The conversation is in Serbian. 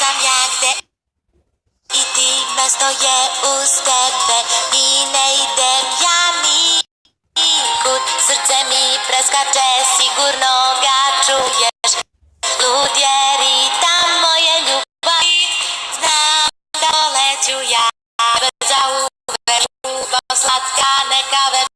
tam jak i ty stoję u tebe i nejdem ja nikud. Srdce mi preskače, sigurno ga čuješ. Ludjeri tam moje ljubavi, znam da leću ja. Zauvek ljubav slatka neka